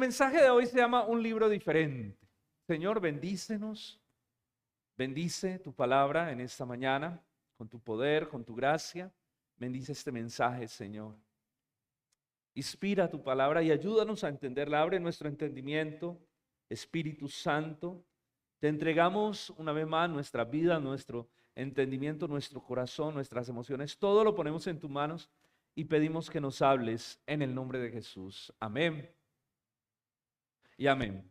mensaje de hoy se llama Un libro diferente. Señor, bendícenos, bendice tu palabra en esta mañana, con tu poder, con tu gracia. Bendice este mensaje, Señor. Inspira tu palabra y ayúdanos a entenderla. Abre nuestro entendimiento, Espíritu Santo. Te entregamos una vez más nuestra vida, nuestro entendimiento, nuestro corazón, nuestras emociones. Todo lo ponemos en tus manos y pedimos que nos hables en el nombre de Jesús. Amén y amén.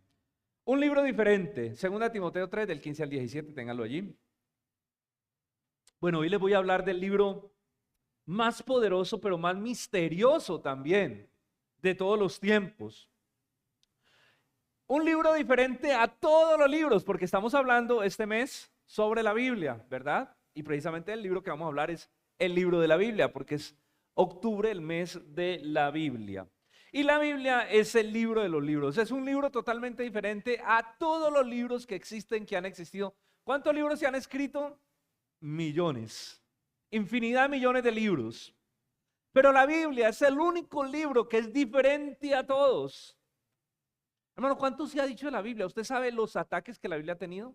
Un libro diferente, 2 Timoteo 3, del 15 al 17, ténganlo allí. Bueno, hoy les voy a hablar del libro más poderoso, pero más misterioso también, de todos los tiempos. Un libro diferente a todos los libros, porque estamos hablando este mes sobre la Biblia, ¿verdad? Y precisamente el libro que vamos a hablar es el libro de la Biblia, porque es octubre, el mes de la Biblia. Y la Biblia es el libro de los libros. Es un libro totalmente diferente a todos los libros que existen, que han existido. ¿Cuántos libros se han escrito? Millones. Infinidad de millones de libros. Pero la Biblia es el único libro que es diferente a todos. Hermano, ¿cuánto se ha dicho de la Biblia? ¿Usted sabe los ataques que la Biblia ha tenido?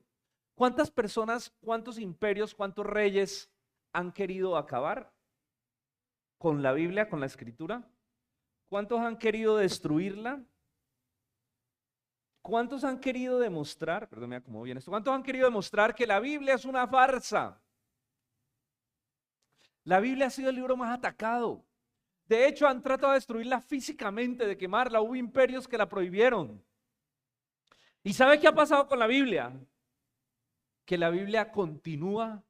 ¿Cuántas personas, cuántos imperios, cuántos reyes han querido acabar con la Biblia, con la Escritura? ¿Cuántos han querido destruirla? ¿Cuántos han querido demostrar, perdón, mira cómo viene esto, cuántos han querido demostrar que la Biblia es una farsa? La Biblia ha sido el libro más atacado. De hecho, han tratado de destruirla físicamente, de quemarla. Hubo imperios que la prohibieron. ¿Y sabe qué ha pasado con la Biblia? Que la Biblia continúa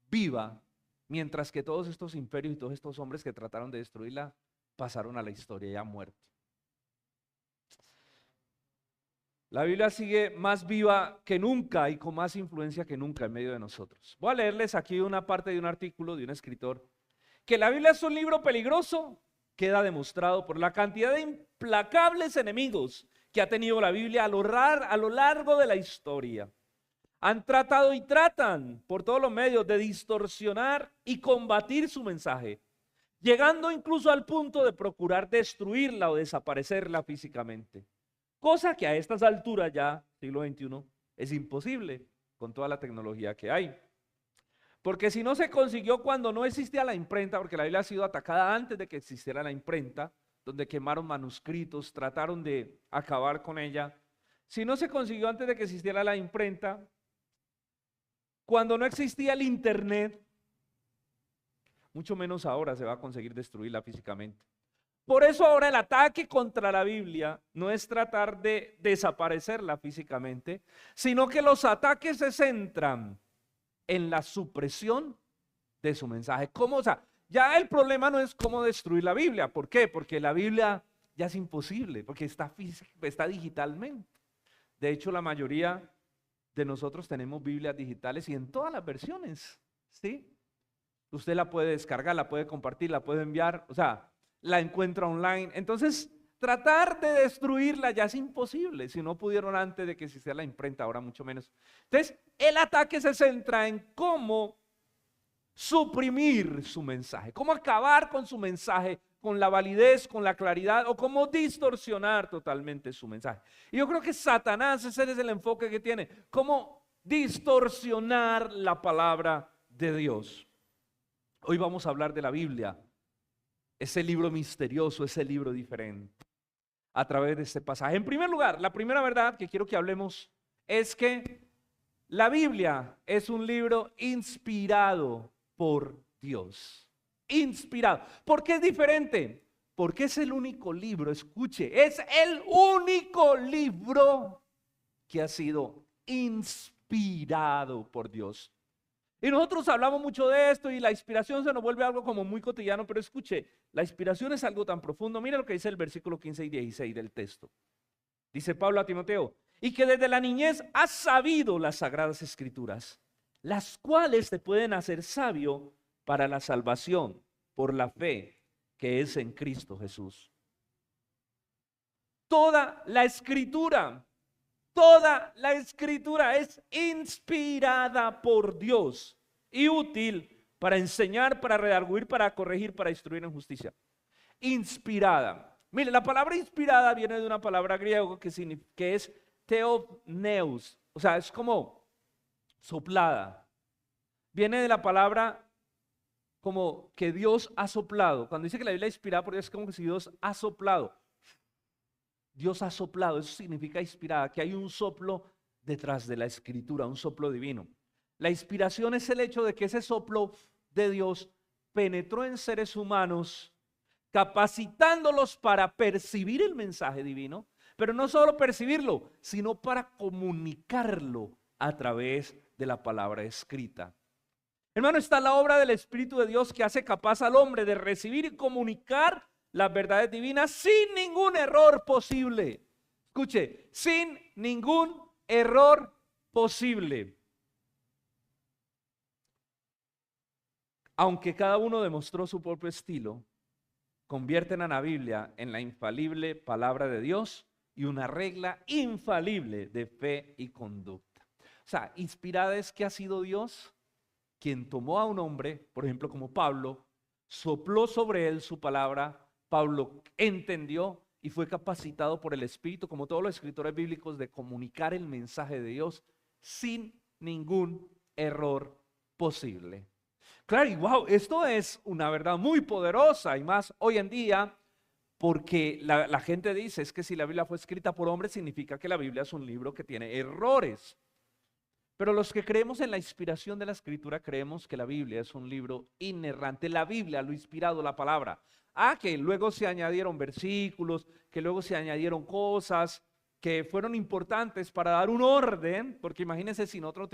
viva, mientras que todos estos imperios y todos estos hombres que trataron de destruirla pasaron a la historia y han muerto. La Biblia sigue más viva que nunca y con más influencia que nunca en medio de nosotros. Voy a leerles aquí una parte de un artículo de un escritor. Que la Biblia es un libro peligroso queda demostrado por la cantidad de implacables enemigos que ha tenido la Biblia a lo largo de la historia. Han tratado y tratan por todos los medios de distorsionar y combatir su mensaje, llegando incluso al punto de procurar destruirla o desaparecerla físicamente. Cosa que a estas alturas ya, siglo XXI, es imposible con toda la tecnología que hay. Porque si no se consiguió cuando no existía la imprenta, porque la Biblia ha sido atacada antes de que existiera la imprenta, donde quemaron manuscritos, trataron de acabar con ella. Si no se consiguió antes de que existiera la imprenta, cuando no existía el internet, mucho menos ahora se va a conseguir destruirla físicamente. Por eso ahora el ataque contra la Biblia no es tratar de desaparecerla físicamente, sino que los ataques se centran en la supresión de su mensaje. ¿Cómo? O sea, ya el problema no es cómo destruir la Biblia. ¿Por qué? Porque la Biblia ya es imposible, porque está digitalmente. De hecho, la mayoría de nosotros tenemos Biblias digitales y en todas las versiones, ¿sí? Usted la puede descargar, la puede compartir, la puede enviar, o sea, la encuentra online. Entonces, tratar de destruirla ya es imposible. Si no pudieron antes de que existiera la imprenta, ahora mucho menos. Entonces, el ataque se centra en cómo suprimir su mensaje, cómo acabar con su mensaje, con la validez, con la claridad, o cómo distorsionar totalmente su mensaje. Y yo creo que Satanás, ese es el enfoque que tiene, cómo distorsionar la palabra de Dios. Hoy vamos a hablar de la Biblia, ese libro misterioso, ese libro diferente, a través de este pasaje. En primer lugar, la primera verdad que quiero que hablemos es que la Biblia es un libro inspirado por Dios. Inspirado. ¿Por qué es diferente? Porque es el único libro, escuche, es el único libro que ha sido inspirado por Dios. Y nosotros hablamos mucho de esto y la inspiración se nos vuelve algo como muy cotidiano, pero escuche, la inspiración es algo tan profundo. Mira lo que dice el versículo 15 y 16 del texto. Dice Pablo a Timoteo, y que desde la niñez has sabido las sagradas escrituras, las cuales te pueden hacer sabio para la salvación por la fe que es en Cristo Jesús. Toda la escritura es inspirada por Dios y útil para enseñar, para redarguir, para corregir, para instruir en justicia. Inspirada. Mire, la palabra inspirada viene de una palabra griega que es theopneus, o sea, es como soplada. Viene de la palabra como que Dios ha soplado. Cuando dice que la Biblia es inspirada por Dios, es como que si Dios ha soplado. Dios ha soplado, eso significa inspirada, que hay un soplo detrás de la escritura, un soplo divino. La inspiración es el hecho de que ese soplo de Dios penetró en seres humanos, capacitándolos para percibir el mensaje divino, pero no solo percibirlo, sino para comunicarlo a través de la palabra escrita. Hermano, está la obra del Espíritu de Dios que hace capaz al hombre de recibir y comunicar las verdades divinas sin ningún error posible. Escuche, sin ningún error posible. Aunque cada uno demostró su propio estilo, convierten a la Biblia en la infalible palabra de Dios y una regla infalible de fe y conducta. O sea, inspirada es que ha sido Dios quien tomó a un hombre, por ejemplo como Pablo, sopló sobre él su palabra, Pablo entendió y fue capacitado por el Espíritu, como todos los escritores bíblicos, de comunicar el mensaje de Dios sin ningún error posible. Claro, y wow, esto es una verdad muy poderosa y más hoy en día, porque la gente dice, es que si la Biblia fue escrita por hombres, significa que la Biblia es un libro que tiene errores. Pero los que creemos en la inspiración de la Escritura, creemos que la Biblia es un libro inerrante. La Biblia, lo inspirado, la palabra. Que luego se añadieron versículos, que luego se añadieron cosas que fueron importantes para dar un orden, porque imagínense si nosotros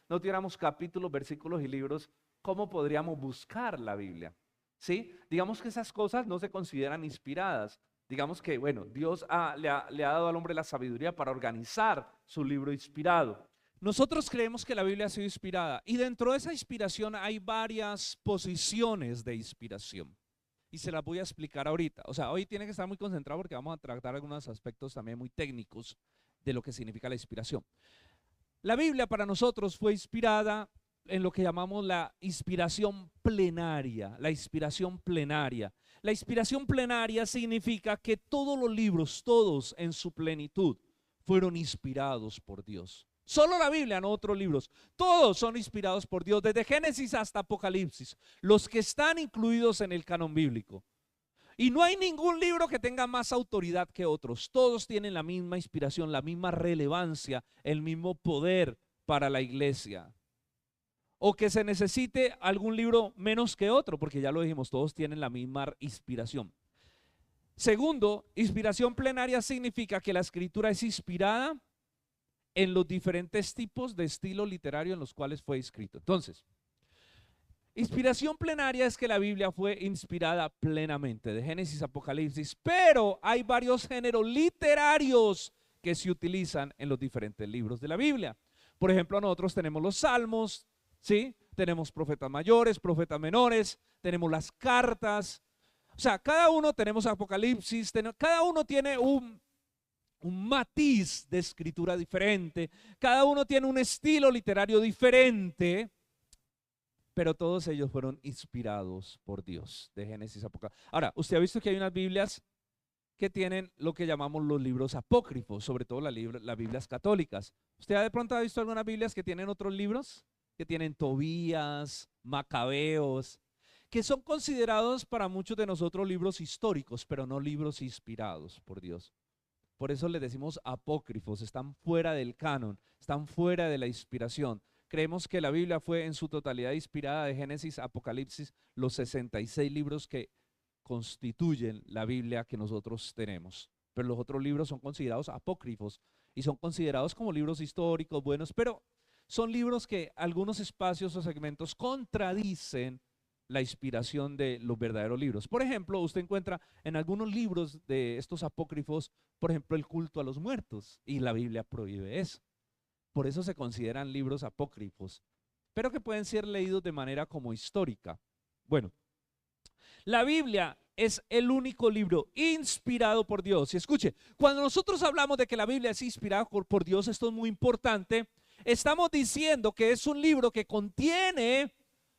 no tuviéramos capítulos, versículos y libros, ¿cómo podríamos buscar la Biblia? ¿Sí? Digamos que esas cosas no se consideran inspiradas. Digamos que, bueno, Dios le ha dado al hombre la sabiduría para organizar su libro inspirado. Nosotros creemos que la Biblia ha sido inspirada y dentro de esa inspiración hay varias posiciones de inspiración y se las voy a explicar ahorita. O sea, hoy tiene que estar muy concentrado porque vamos a tratar algunos aspectos también muy técnicos de lo que significa la inspiración. La Biblia para nosotros fue inspirada en lo que llamamos la inspiración plenaria, la inspiración plenaria. La inspiración plenaria significa que todos los libros, todos en su plenitud, fueron inspirados por Dios. Solo la Biblia, no otros libros. Todos son inspirados por Dios, desde Génesis hasta Apocalipsis, los que están incluidos en el canon bíblico. Y no hay ningún libro que tenga más autoridad que otros. Todos tienen la misma inspiración, la misma relevancia, el mismo poder para la iglesia. O que se necesite algún libro menos que otro, porque ya lo dijimos, todos tienen la misma inspiración. Segundo, inspiración plenaria significa que la escritura es inspirada en los diferentes tipos de estilo literario en los cuales fue escrito. Entonces, inspiración plenaria es que la Biblia fue inspirada plenamente, de Génesis a Apocalipsis, pero hay varios géneros literarios que se utilizan en los diferentes libros de la Biblia. Por ejemplo, nosotros tenemos los salmos, ¿sí? Tenemos profetas mayores, profetas menores, tenemos las cartas. O sea, cada uno tenemos Apocalipsis, cada uno tiene un matiz de escritura diferente, cada uno tiene un estilo literario diferente, pero todos ellos fueron inspirados por Dios, de Génesis a Apocalipsis. Ahora, usted ha visto que hay unas Biblias que tienen lo que llamamos los libros apócrifos, sobre todo las Biblias católicas. ¿Usted de pronto ha visto algunas Biblias que tienen otros libros? Que tienen Tobías, Macabeos, que son considerados para muchos de nosotros libros históricos, pero no libros inspirados por Dios. Por eso les decimos apócrifos, están fuera del canon, están fuera de la inspiración. Creemos que la Biblia fue en su totalidad inspirada, de Génesis a Apocalipsis, los 66 libros que constituyen la Biblia que nosotros tenemos. Pero los otros libros son considerados apócrifos y son considerados como libros históricos buenos, pero son libros que algunos espacios o segmentos contradicen la inspiración de los verdaderos libros. Por ejemplo, usted encuentra en algunos libros de estos apócrifos, por ejemplo, el culto a los muertos, y la Biblia prohíbe eso. Por eso se consideran libros apócrifos, pero que pueden ser leídos de manera como histórica. Bueno, la Biblia es el único libro inspirado por Dios. Y escuche, cuando nosotros hablamos de que la Biblia es inspirada por Dios, esto es muy importante. Estamos diciendo que es un libro que contiene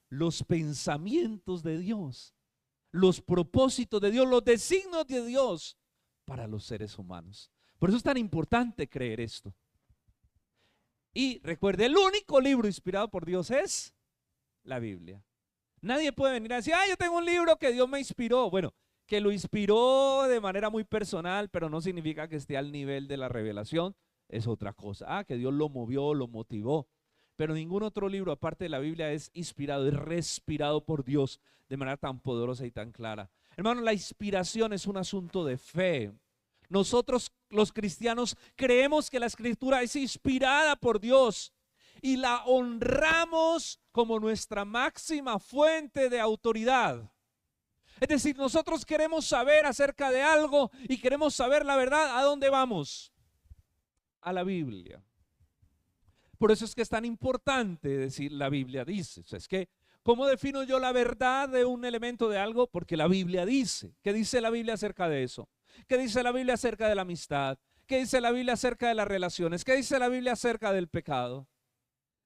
los pensamientos de Dios. los propósitos de Dios, los designios de Dios para los seres humanos. Por eso es tan importante creer esto. Y recuerde, el único libro inspirado por Dios es la Biblia. Nadie puede venir a decir, yo tengo un libro que Dios me inspiró. Bueno, que lo inspiró de manera muy personal, pero no significa que esté al nivel de la revelación, es otra cosa. Que Dios lo movió, lo motivó. Pero ningún otro libro aparte de la Biblia es inspirado, es respirado por Dios de manera tan poderosa y tan clara. Hermano, la inspiración es un asunto de fe. Nosotros los cristianos creemos que la Escritura es inspirada por Dios y la honramos como nuestra máxima fuente de autoridad. Es decir, nosotros queremos saber acerca de algo y queremos saber la verdad. ¿A dónde vamos? A la Biblia. Por eso es que es tan importante decir la Biblia dice. O sea, es que, ¿cómo defino yo la verdad de un elemento de algo? Porque la Biblia dice. ¿Qué dice la Biblia acerca de eso? ¿Qué dice la Biblia acerca de la amistad? ¿Qué dice la Biblia acerca de las relaciones? ¿Qué dice la Biblia acerca del pecado?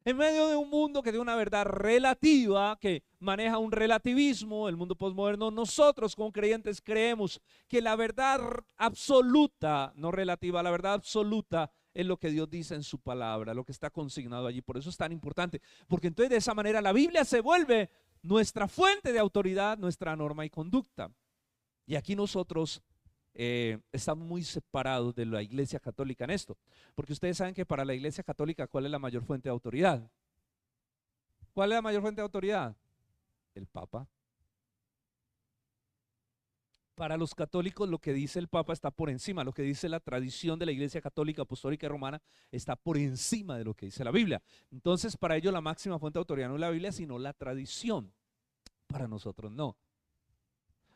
En medio de un mundo que tiene una verdad relativa, que maneja un relativismo, el mundo posmoderno, nosotros como creyentes creemos que la verdad absoluta, no relativa, la verdad absoluta es lo que Dios dice en su palabra, lo que está consignado allí. Por eso es tan importante, porque entonces de esa manera la Biblia se vuelve nuestra fuente de autoridad, nuestra norma y conducta. Y aquí nosotros estamos muy separados de la Iglesia Católica en esto, porque ustedes saben que para la Iglesia Católica, ¿cuál es la mayor fuente de autoridad? ¿Cuál es la mayor fuente de autoridad? El Papa. Para los católicos lo que dice el Papa está por encima, lo que dice la tradición de la Iglesia Católica Apostólica y Romana está por encima de lo que dice la Biblia. Entonces para ellos la máxima fuente de autoridad no es la Biblia, sino la tradición. Para nosotros no.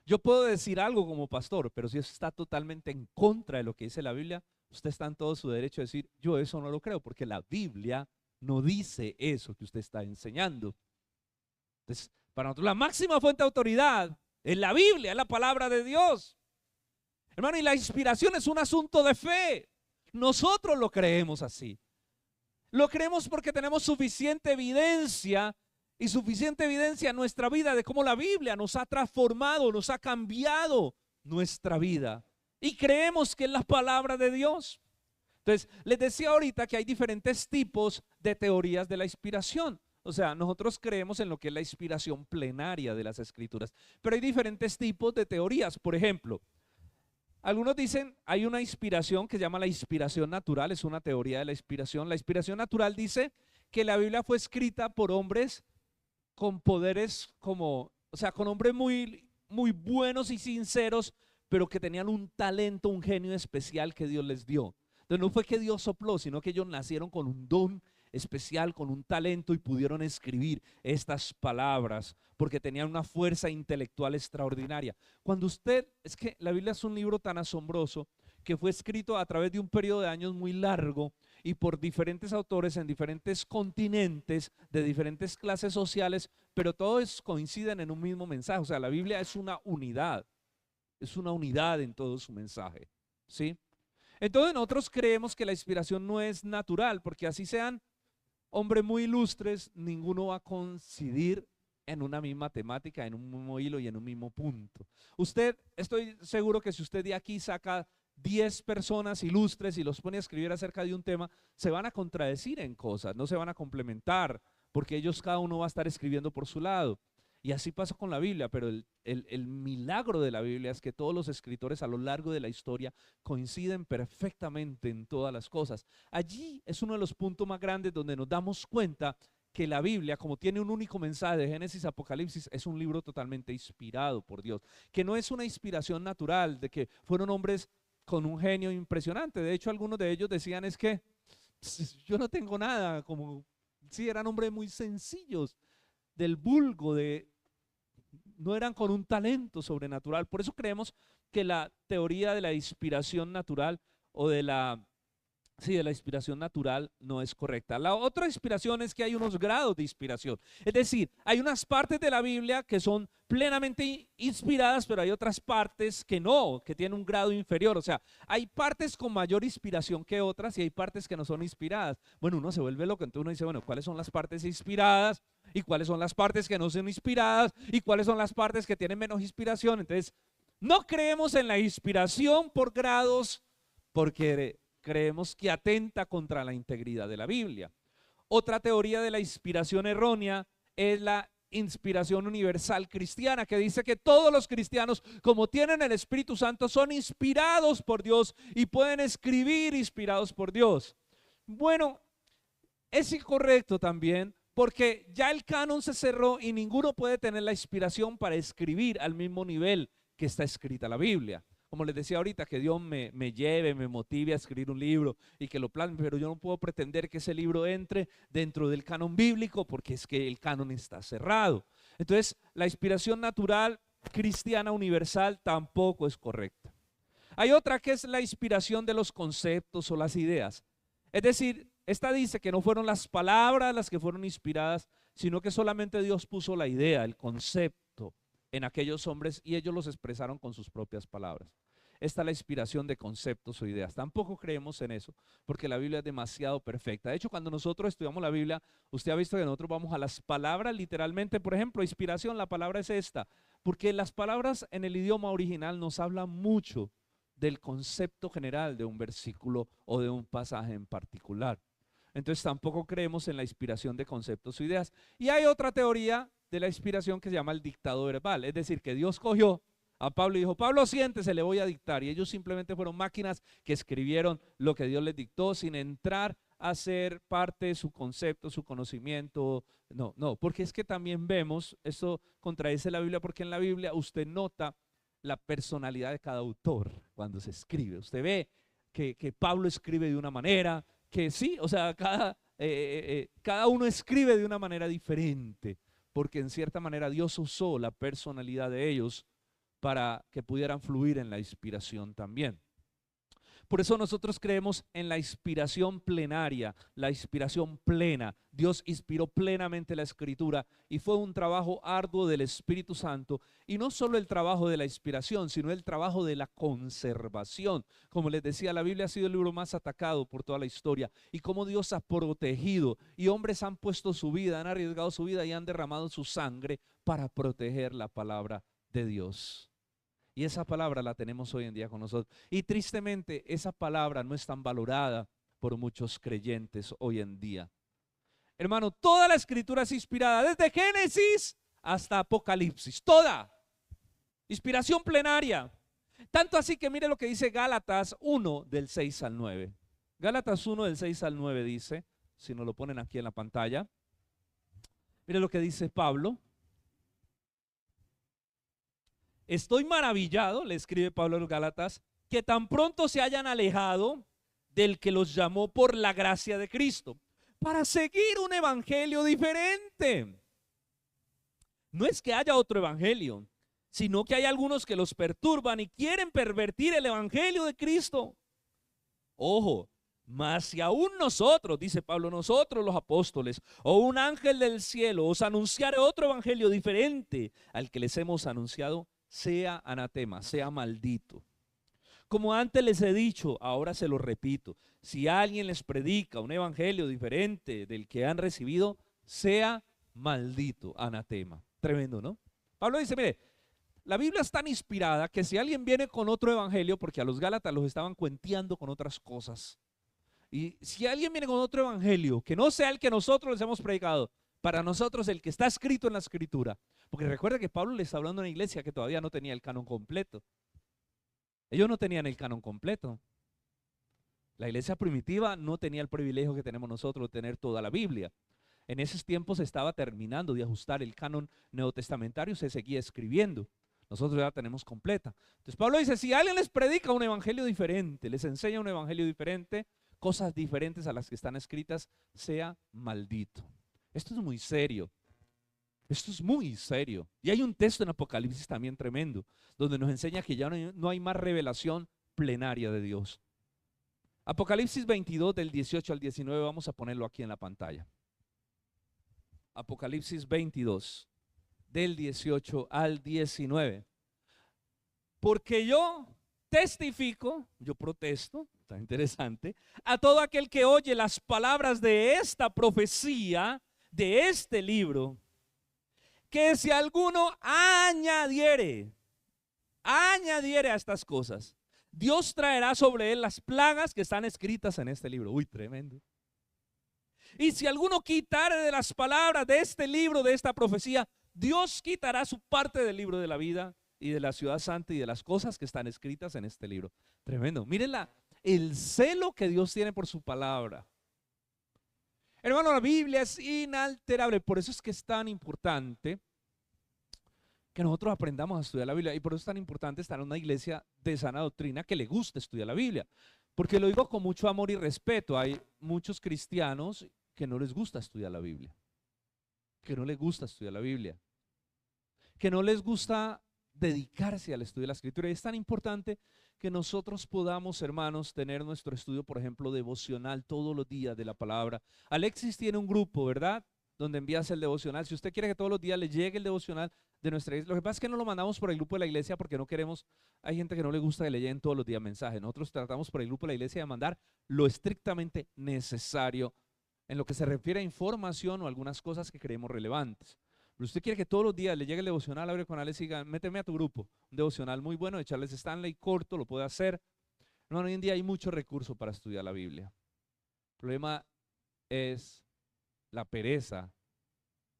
Yo puedo decir algo como pastor, pero si eso está totalmente en contra de lo que dice la Biblia, usted está en todo su derecho a decir, yo eso no lo creo, porque la Biblia no dice eso que usted está enseñando. Entonces, para nosotros la máxima fuente de autoridad es la Biblia, es la palabra de Dios. Hermano, y la inspiración es un asunto de fe. Nosotros lo creemos así. Lo creemos porque tenemos suficiente evidencia y suficiente evidencia en nuestra vida de cómo la Biblia nos ha transformado, nos ha cambiado nuestra vida. Y creemos que es la palabra de Dios. Entonces, les decía ahorita que hay diferentes tipos de teorías de la inspiración. O sea, nosotros creemos en lo que es la inspiración plenaria de las Escrituras. Pero hay diferentes tipos de teorías. Por ejemplo, algunos dicen, hay una inspiración que se llama la inspiración natural. Es una teoría de la inspiración. La inspiración natural dice que la Biblia fue escrita por hombres con poderes como, o sea, con hombres muy, muy buenos y sinceros, pero que tenían un talento, un genio especial que Dios les dio. Entonces no fue que Dios sopló, sino que ellos nacieron con un don especial, con un talento y pudieron escribir estas palabras porque tenían una fuerza intelectual extraordinaria. Cuando usted, es que la Biblia es un libro tan asombroso que fue escrito a través de un periodo de años muy largo y por diferentes autores en diferentes continentes, de diferentes clases sociales, pero todos coinciden en un mismo mensaje. O sea, la Biblia es una unidad en todo su mensaje, ¿sí? Entonces nosotros creemos que la inspiración no es natural, porque así sean hombres muy ilustres, ninguno va a coincidir en una misma temática, en un mismo hilo y en un mismo punto. Usted, estoy seguro que si usted de aquí saca 10 personas ilustres y los pone a escribir acerca de un tema, se van a contradecir en cosas, no se van a complementar, porque ellos cada uno va a estar escribiendo por su lado. Y así pasa con la Biblia, pero el milagro de la Biblia es que todos los escritores a lo largo de la historia coinciden perfectamente en todas las cosas. Allí es uno de los puntos más grandes donde nos damos cuenta que la Biblia, como tiene un único mensaje de Génesis a Apocalipsis, es un libro totalmente inspirado por Dios, que no es una inspiración natural de que fueron hombres con un genio impresionante. De hecho, algunos de ellos decían es que yo no tengo nada, como si eran hombres muy sencillos, del vulgo, no eran con un talento sobrenatural. Por eso creemos que la teoría de la inspiración natural o de la Sí, de la inspiración natural no es correcta. La otra inspiración es que hay unos grados de inspiración. Es decir, hay unas partes de la Biblia que son plenamente inspiradas, pero hay otras partes que no, que tienen un grado inferior. O sea, hay partes con mayor inspiración que otras y hay partes que no son inspiradas. Bueno, uno se vuelve loco, entonces uno dice, bueno, ¿cuáles son las partes inspiradas? ¿Y cuáles son las partes que no son inspiradas? ¿Y cuáles son las partes que tienen menos inspiración? Entonces, no creemos en la inspiración por grados porque creemos que atenta contra la integridad de la Biblia. Otra teoría de la inspiración errónea es la inspiración universal cristiana, que dice que todos los cristianos, como tienen el Espíritu Santo, son inspirados por Dios y pueden escribir inspirados por Dios. Bueno, es incorrecto también, porque ya el canon se cerró y ninguno puede tener la inspiración para escribir al mismo nivel que está escrita la Biblia. Como les decía ahorita, que Dios me lleve, me motive a escribir un libro y que lo plasme, pero yo no puedo pretender que ese libro entre dentro del canon bíblico porque es que el canon está cerrado. Entonces, la inspiración natural cristiana universal tampoco es correcta. Hay otra que es la inspiración de los conceptos o las ideas. Es decir, esta dice que no fueron las palabras las que fueron inspiradas, sino que solamente Dios puso la idea, el concepto en aquellos hombres y ellos los expresaron con sus propias palabras. Esta es la inspiración de conceptos o ideas. Tampoco creemos en eso, porque la Biblia es demasiado perfecta. De hecho, cuando nosotros estudiamos la Biblia, usted ha visto que nosotros vamos a las palabras literalmente. Por ejemplo, inspiración, la palabra es esta, porque las palabras en el idioma original nos hablan mucho del concepto general de un versículo o de un pasaje en particular. Entonces tampoco creemos en la inspiración de conceptos o ideas. Y hay otra teoría de la inspiración que se llama el dictado verbal, es decir, que Dios cogió a Pablo y dijo, Pablo, siéntese, le voy a dictar. Y ellos simplemente fueron máquinas que escribieron lo que Dios les dictó sin entrar a ser parte de su concepto, su conocimiento. No, no, porque es que también vemos, esto contradice la Biblia, porque en la Biblia usted nota la personalidad de cada autor cuando se escribe. Usted ve que Pablo escribe de una manera, que sí, o sea, cada uno escribe de una manera diferente, porque en cierta manera Dios usó la personalidad de ellos para que pudieran fluir en la inspiración también. Por eso nosotros creemos en la inspiración plenaria, la inspiración plena. Dios inspiró plenamente la escritura y fue un trabajo arduo del Espíritu Santo. Y no solo el trabajo de la inspiración, sino el trabajo de la conservación. Como les decía, la Biblia ha sido el libro más atacado por toda la historia. Y cómo Dios ha protegido y hombres han puesto su vida, han arriesgado su vida y han derramado su sangre para proteger la palabra de Dios. Y esa palabra la tenemos hoy en día con nosotros. Y tristemente esa palabra no es tan valorada por muchos creyentes hoy en día. Hermano, toda la escritura es inspirada, desde Génesis hasta Apocalipsis. Toda. Inspiración plenaria. Tanto así que mire lo que dice Gálatas 1 del 6 al 9. Gálatas 1 del 6 al 9 dice, si nos lo ponen aquí en la pantalla. Mire lo que dice Pablo. Estoy maravillado, le escribe Pablo a los Gálatas, que tan pronto se hayan alejado del que los llamó por la gracia de Cristo, para seguir un evangelio diferente. No es que haya otro evangelio, sino que hay algunos que los perturban y quieren pervertir el evangelio de Cristo. Ojo, mas si aún nosotros, dice Pablo, nosotros los apóstoles, o un ángel del cielo os anunciare otro evangelio diferente al que les hemos anunciado, sea anatema, sea maldito. Como antes les he dicho, ahora se lo repito, si alguien les predica un evangelio diferente del que han recibido, sea maldito, anatema. Tremendo, ¿no? Pablo dice, mire, la Biblia es tan inspirada que si alguien viene con otro evangelio, porque a los Gálatas los estaban cuenteando con otras cosas, y si alguien viene con otro evangelio que no sea el que nosotros les hemos predicado, para nosotros el que está escrito en la escritura, porque recuerda que Pablo le está hablando a una iglesia que todavía no tenía el canon completo. Ellos no tenían el canon completo. La iglesia primitiva no tenía el privilegio que tenemos nosotros de tener toda la Biblia. En esos tiempos se estaba terminando de ajustar el canon neotestamentario, se seguía escribiendo. Nosotros ya la tenemos completa. Entonces Pablo dice, si alguien les predica un evangelio diferente, les enseña un evangelio diferente, cosas diferentes a las que están escritas, sea maldito. Esto es muy serio. Esto es muy serio. Y hay un texto en Apocalipsis también tremendo, donde nos enseña que ya no hay más revelación plenaria de Dios. Apocalipsis 22 del 18 al 19, vamos a ponerlo aquí en la pantalla. Apocalipsis 22 del 18 al 19. Porque yo testifico, yo protesto, está interesante, a todo aquel que oye las palabras de esta profecía, de este libro, que si alguno añadiere a estas cosas, Dios traerá sobre él las plagas que están escritas en este libro. Uy, tremendo. Y si alguno quitare de las palabras de este libro, de esta profecía, Dios quitará su parte del libro de la vida y de la ciudad santa y de las cosas que están escritas en este libro. Tremendo. Miren el celo que Dios tiene por su palabra. Hermano, la Biblia es inalterable. Por eso es que es tan importante que nosotros aprendamos a estudiar la Biblia, y por eso es tan importante estar en una iglesia de sana doctrina que le guste estudiar la Biblia, porque lo digo con mucho amor y respeto. Hay muchos cristianos que no les gusta estudiar la Biblia, que no les gusta estudiar la Biblia, que no les gusta dedicarse al estudio de la Escritura, y es tan importante que nosotros podamos, hermanos, tener nuestro estudio, por ejemplo, devocional todos los días de la palabra. Alexis tiene un grupo, ¿verdad?, donde envías el devocional. Si usted quiere que todos los días le llegue el devocional de nuestra iglesia, lo que pasa es que no lo mandamos por el grupo de la iglesia porque no queremos, hay gente que no le gusta que le lleguen todos los días mensajes. Nosotros tratamos por el grupo de la iglesia de mandar lo estrictamente necesario en lo que se refiere a información o algunas cosas que creemos relevantes. Pero usted quiere que todos los días le llegue el devocional, abre con Alex y diga, méteme a tu grupo, un devocional muy bueno de Charles Stanley, corto, lo puede hacer. Hermano, hoy en día hay mucho recurso para estudiar la Biblia. El problema es la pereza,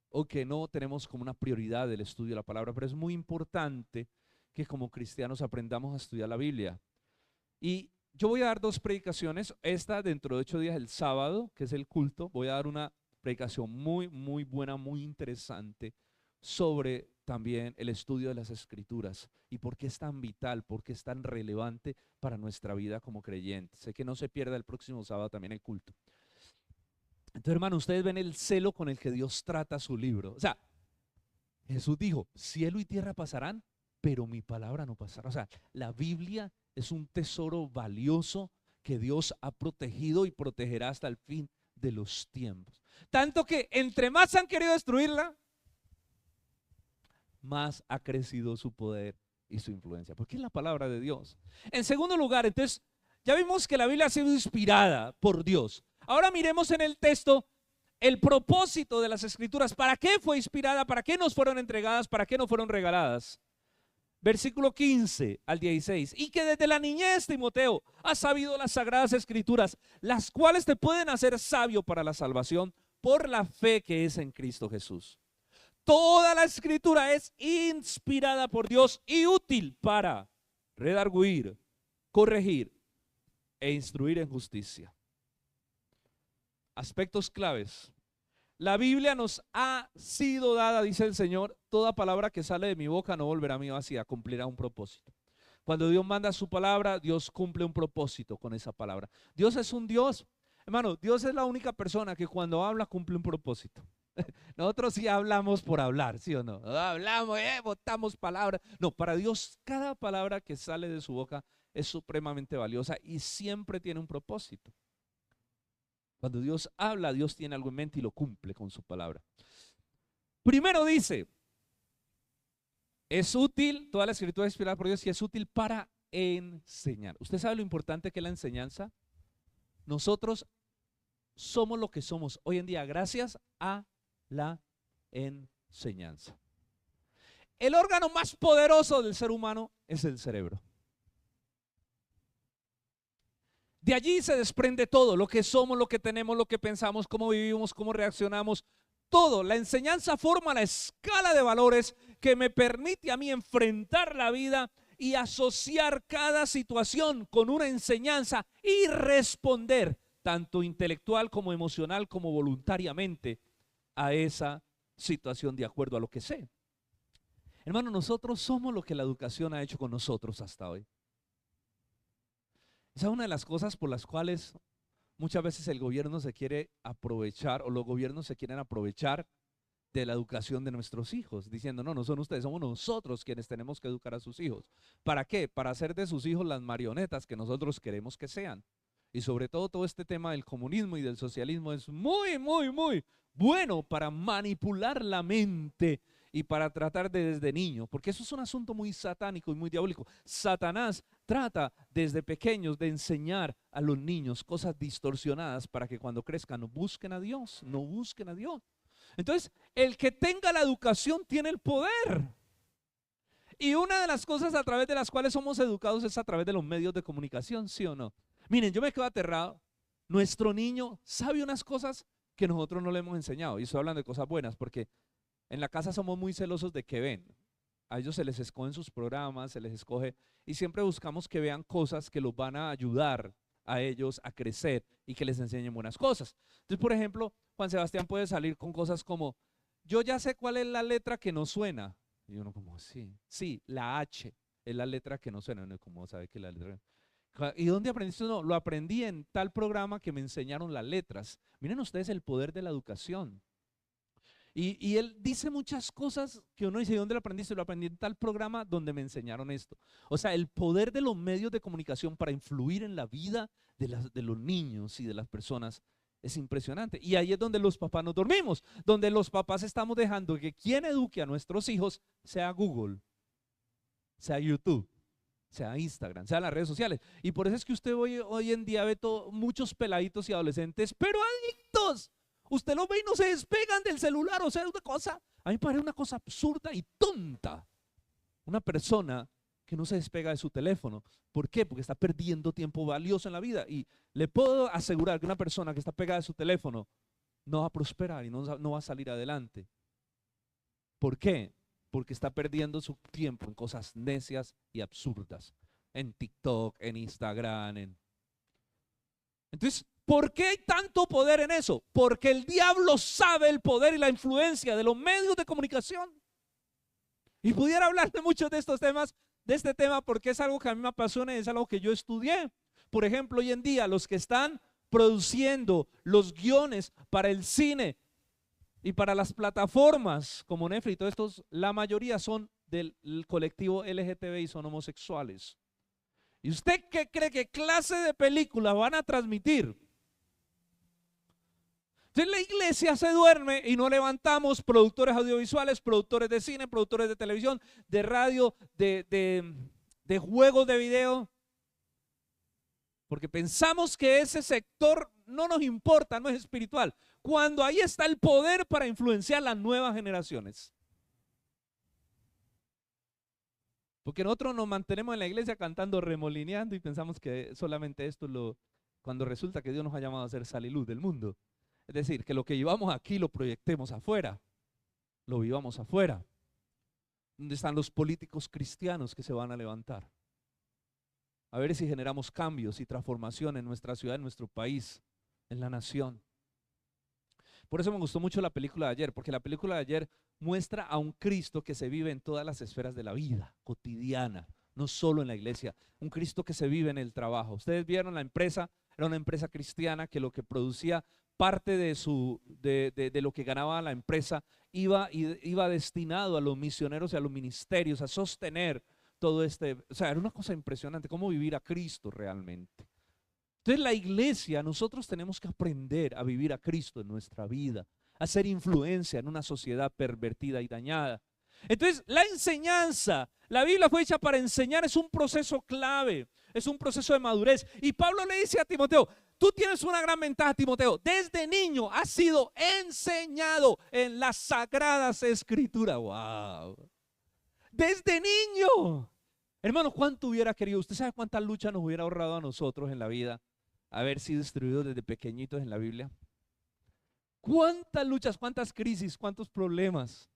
o que no tenemos como una prioridad el estudio de la palabra, pero es muy importante que como cristianos aprendamos a estudiar la Biblia. Y yo voy a dar 2 predicaciones, esta dentro de 8 días, el sábado, que es el culto, voy a dar una predicación muy, muy buena, muy interesante sobre también el estudio de las Escrituras y por qué es tan vital, por qué es tan relevante para nuestra vida como creyentes. Sé que no se pierda el próximo sábado también el culto. Entonces, hermano, ustedes ven el celo con el que Dios trata su libro. O sea, Jesús dijo, cielo y tierra pasarán, pero mi palabra no pasará. O sea, la Biblia es un tesoro valioso que Dios ha protegido y protegerá hasta el fin de los tiempos. Tanto que entre más han querido destruirla, más ha crecido su poder y su influencia, porque es la palabra de Dios. En segundo lugar, entonces, ya vimos que la Biblia ha sido inspirada por Dios. Ahora miremos en el texto el propósito de las Escrituras. ¿Para qué fue inspirada? ¿Para qué nos fueron entregadas? ¿Para qué nos fueron regaladas? Versículo 15 al 16. Y que desde la niñez, Timoteo, has sabido las sagradas Escrituras, las cuales te pueden hacer sabio para la salvación por la fe que es en Cristo Jesús. Toda la Escritura es inspirada por Dios y útil para redarguir, corregir e instruir en justicia. Aspectos claves. La Biblia nos ha sido dada, dice el Señor, toda palabra que sale de mi boca no volverá a mí vacía, cumplirá un propósito. Cuando Dios manda su palabra, Dios cumple un propósito con esa palabra. Dios es un Dios, hermano, Dios es la única persona que cuando habla cumple un propósito. Nosotros sí hablamos por hablar, ¿sí o no? Hablamos, botamos palabras. No, para Dios cada palabra que sale de su boca es supremamente valiosa y siempre tiene un propósito. Cuando Dios habla, Dios tiene algo en mente y lo cumple con su palabra. Primero dice, es útil, toda la Escritura es inspirada por Dios y es útil para enseñar. ¿Usted sabe lo importante que es la enseñanza? Nosotros somos lo que somos hoy en día gracias a la enseñanza. El órgano más poderoso del ser humano es el cerebro. De allí se desprende todo, lo que somos, lo que tenemos, lo que pensamos, cómo vivimos, cómo reaccionamos, todo. La enseñanza forma la escala de valores que me permite a mí enfrentar la vida y asociar cada situación con una enseñanza y responder, tanto intelectual como emocional como voluntariamente, a esa situación de acuerdo a lo que sé. Hermano, nosotros somos lo que la educación ha hecho con nosotros hasta hoy. Esa es una de las cosas por las cuales muchas veces el gobierno se quiere aprovechar o los gobiernos se quieren aprovechar de la educación de nuestros hijos, diciendo, no, no son ustedes, somos nosotros quienes tenemos que educar a sus hijos. ¿Para qué? Para hacer de sus hijos las marionetas que nosotros queremos que sean. y sobre todo este tema del comunismo y del socialismo es muy, muy, muy bueno para manipular la mente y para tratar de desde niño, porque eso es un asunto muy satánico y muy diabólico. Satanás trata desde pequeños de enseñar a los niños cosas distorsionadas para que cuando crezcan no busquen a Dios, no busquen a Dios. Entonces, el que tenga la educación tiene el poder. Y una de las cosas a través de las cuales somos educados es a través de los medios de comunicación, ¿sí o no? Miren, yo me quedo aterrado. Nuestro niño sabe unas cosas que nosotros no le hemos enseñado. Y estoy hablando de cosas buenas porque en la casa somos muy celosos de que ven. A ellos se les escogen sus programas, se les escoge y siempre buscamos que vean cosas que los van a ayudar a ellos a crecer y que les enseñen buenas cosas. Entonces, por ejemplo, Juan Sebastián puede salir con cosas como, yo ya sé cuál es la letra que no suena. Y uno como, sí, la H es la letra que no suena. Uno como sabe que la letra... ¿Y dónde aprendiste? No, lo aprendí en tal programa que me enseñaron las letras. Miren ustedes el poder de la educación. Y él dice muchas cosas que uno dice, ¿de dónde lo aprendiste? Lo aprendí en tal programa donde me enseñaron esto. O sea, el poder de los medios de comunicación para influir en la vida de los niños y de las personas es impresionante. Y ahí es donde los papás nos dormimos, donde los papás estamos dejando que quien eduque a nuestros hijos sea Google, sea YouTube, sea Instagram, sea las redes sociales. Y por eso es que usted hoy en día ve muchos peladitos y adolescentes, pero adictos. Usted los ve y no se despegan del celular, o sea, es una cosa, a mí me parece una cosa absurda y tonta. Una persona que no se despega de su teléfono. ¿Por qué? Porque está perdiendo tiempo valioso en la vida. Y le puedo asegurar que una persona que está pegada de su teléfono no va a prosperar y no va a salir adelante. ¿Por qué? Porque está perdiendo su tiempo en cosas necias y absurdas. En TikTok, en Instagram. Entonces, ¿por qué hay tanto poder en eso? Porque el diablo sabe el poder y la influencia de los medios de comunicación. Y pudiera hablar de muchos de estos temas, de este tema, porque es algo que a mí me apasiona y es algo que yo estudié. Por ejemplo, hoy en día los que están produciendo los guiones para el cine y para las plataformas como Netflix y todos estos, la mayoría son del colectivo LGTB y son homosexuales. ¿Y usted qué cree que clase de películas van a transmitir? Entonces la iglesia se duerme y no levantamos productores audiovisuales, productores de cine, productores de televisión, de radio, de juegos de video, porque pensamos que ese sector no nos importa, no es espiritual, cuando ahí está el poder para influenciar las nuevas generaciones. Porque nosotros nos mantenemos en la iglesia cantando, remolineando y pensamos que solamente esto es cuando resulta que Dios nos ha llamado a ser sal y luz del mundo. Es decir, que lo que llevamos aquí lo proyectemos afuera, lo vivamos afuera. ¿Dónde están los políticos cristianos que se van a levantar? A ver si generamos cambios y transformación en nuestra ciudad, en nuestro país, en la nación. Por eso me gustó mucho la película de ayer, porque la película de ayer muestra a un Cristo que se vive en todas las esferas de la vida cotidiana, no solo en la iglesia, un Cristo que se vive en el trabajo. Ustedes vieron la empresa, era una empresa cristiana que lo que producía parte de lo que ganaba la empresa iba destinado a los misioneros y a los ministerios, a sostener todo o sea, era una cosa impresionante, cómo vivir a Cristo realmente. Entonces la iglesia, nosotros tenemos que aprender a vivir a Cristo en nuestra vida, a hacer influencia en una sociedad pervertida y dañada. Entonces la enseñanza, la Biblia fue hecha para enseñar, es un proceso clave, es un proceso de madurez. Y Pablo le dice a Timoteo, tú tienes una gran ventaja, Timoteo, desde niño has sido enseñado en las sagradas escrituras. ¡Wow! Desde niño. Hermano, ¿cuánto hubiera querido? ¿Usted sabe cuántas luchas nos hubiera ahorrado a nosotros en la vida haber sido instruidos desde pequeñitos en la Biblia? ¿Cuántas luchas, cuántas crisis, cuántos problemas?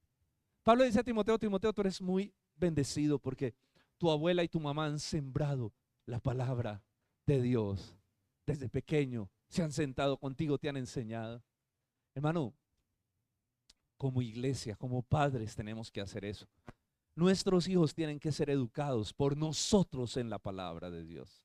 Pablo dice a Timoteo, Timoteo, tú eres muy bendecido porque tu abuela y tu mamá han sembrado la palabra de Dios. Desde pequeño se han sentado contigo, te han enseñado. Hermano, como iglesia, como padres tenemos que hacer eso. Nuestros hijos tienen que ser educados por nosotros en la palabra de Dios.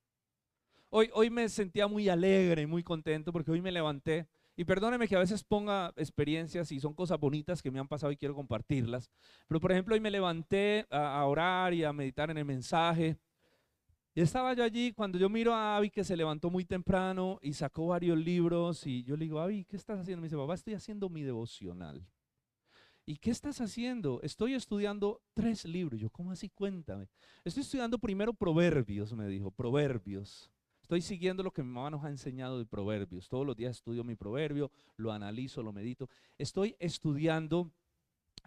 Hoy me sentía muy alegre y muy contento porque hoy me levanté. Y perdóneme que a veces ponga experiencias y son cosas bonitas que me han pasado y quiero compartirlas. Pero por ejemplo, hoy me levanté a orar y a meditar en el mensaje. Y estaba yo allí cuando yo miro a Abby que se levantó muy temprano y sacó varios libros y yo le digo, Abby, ¿qué estás haciendo? Me dice, papá, estoy haciendo mi devocional. ¿Y qué estás haciendo? Estoy estudiando 3 libros. Yo, ¿cómo así? Cuéntame. Estoy estudiando primero Proverbios, me dijo, Proverbios. Estoy siguiendo lo que mi mamá nos ha enseñado de Proverbios. Todos los días estudio mi proverbio, lo analizo, lo medito. Estoy estudiando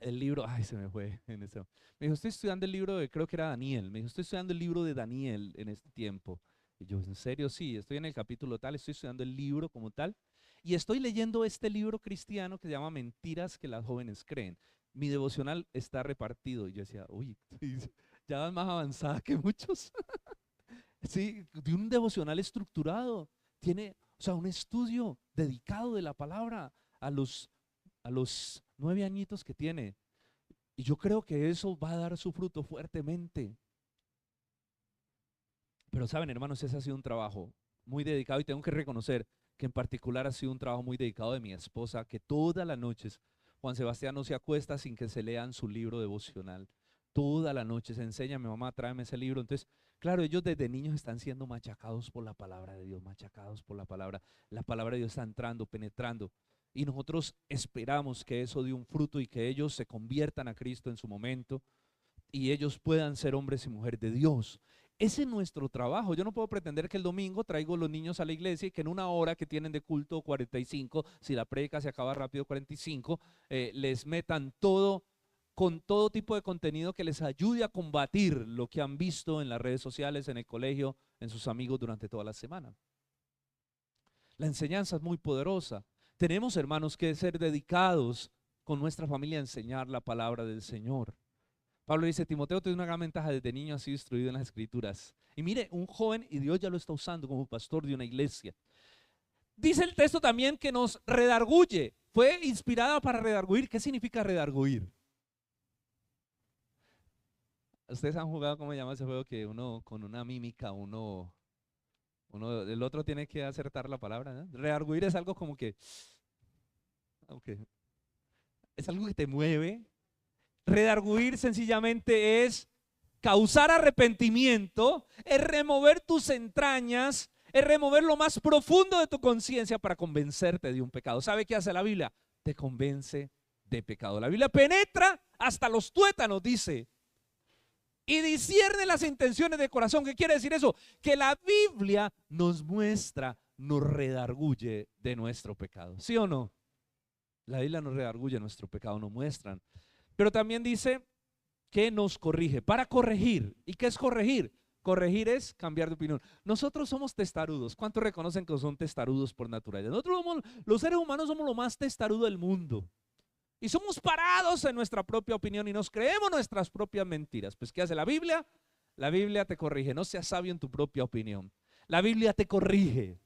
el libro, ay, se me fue en ese. Me dijo, estoy estudiando el libro de, creo que era Daniel. Me dijo, estoy estudiando el libro de Daniel en este tiempo. Y yo, ¿en serio? Sí, estoy en el capítulo tal, estoy estudiando el libro como tal. Y estoy leyendo este libro cristiano que se llama Mentiras que las jóvenes creen. Mi devocional está repartido. Y yo decía, uy, ya vas más avanzada que muchos. Sí, de un devocional estructurado. Tiene, o sea, un estudio dedicado de la palabra a los 9 añitos que tiene. Y yo creo que eso va a dar su fruto fuertemente. Pero saben, hermanos, ese ha sido un trabajo muy dedicado y tengo que reconocer que en particular ha sido un trabajo muy dedicado de mi esposa, que todas las noches Juan Sebastián no se acuesta sin que se lean su libro devocional. Toda la noche se enseña, mi mamá, tráeme ese libro. Entonces, claro, ellos desde niños están siendo machacados por la palabra de Dios, machacados por la palabra. La palabra de Dios está entrando, penetrando. Y nosotros esperamos que eso dé un fruto y que ellos se conviertan a Cristo en su momento y ellos puedan ser hombres y mujeres de Dios. Ese es nuestro trabajo. Yo no puedo pretender que el domingo traigo los niños a la iglesia y que en una hora que tienen de culto 45, si la prédica se acaba rápido 45, les metan todo con todo tipo de contenido que les ayude a combatir lo que han visto en las redes sociales, en el colegio, en sus amigos durante toda la semana. La enseñanza es muy poderosa. Tenemos, hermanos, que ser dedicados con nuestra familia a enseñar la palabra del Señor. Pablo dice, Timoteo tiene una gran ventaja, desde niño ha sido instruido en las escrituras. Y mire, un joven, y Dios ya lo está usando como pastor de una iglesia. Dice el texto también que nos redarguye. Fue inspirada para redarguir. ¿Qué significa redarguir? Ustedes han jugado, ¿cómo se llama ese juego? Que uno con una mímica, el otro tiene que acertar la palabra, ¿no? Redarguir es algo como que, okay, es algo que te mueve. Redarguir sencillamente es causar arrepentimiento, es remover tus entrañas, es remover lo más profundo de tu conciencia para convencerte de un pecado. ¿Sabe qué hace la Biblia? Te convence de pecado. La Biblia penetra hasta los tuétanos, dice, y discierne las intenciones de corazón. ¿Qué quiere decir eso? Que la Biblia nos muestra, nos redarguye de nuestro pecado. ¿Sí o no? La Biblia nos redarguye nuestro pecado, nos muestran. Pero también dice que nos corrige, para corregir. ¿Y qué es corregir? Corregir es cambiar de opinión. Nosotros somos testarudos. ¿Cuántos reconocen que son testarudos por naturaleza? Nosotros somos, los seres humanos somos lo más testarudo del mundo. Y somos parados en nuestra propia opinión y nos creemos nuestras propias mentiras. Pues ¿qué hace la Biblia? La Biblia te corrige. No seas sabio en tu propia opinión. La Biblia te corrige.